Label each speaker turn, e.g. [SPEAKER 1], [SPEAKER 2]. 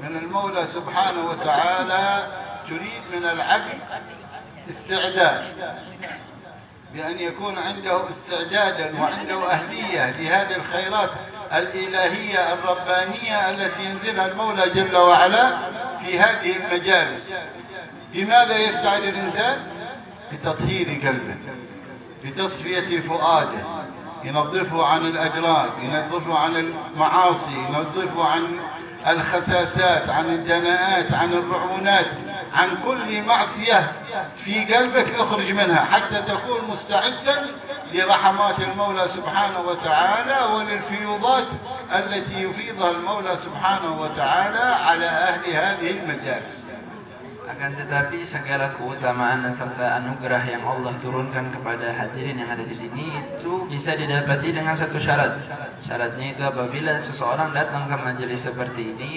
[SPEAKER 1] من المولى سبحانه وتعالى تريد من العبد استعداد، بأن يكون عنده استعدادا وعنده أهلية لهذه الخيرات الإلهية الربانية التي ينزلها المولى جل وعلا في هذه المجالس. بماذا يستعد الإنسان؟ بتطهير قلبه، بتصفية فؤاده، ينظفه عن الأجراد، ينظفه عن المعاصي، ينظفه عن الخساسات، عن الدناءات، عن الرعونات، عن كل معصية في قلبك يخرج منها حتى تكون مستعدا لرحمات المولى سبحانه وتعالى وللفيوضات التي يفيضها المولى سبحانه وتعالى على أهل هذه المجالس.
[SPEAKER 2] Akan tetapi segala keutamaan serta anugerah yang Allah turunkan kepada hadirin yang ada di sini itu bisa didapati dengan satu syarat. Syaratnya itu apabila seseorang datang ke majelis seperti ini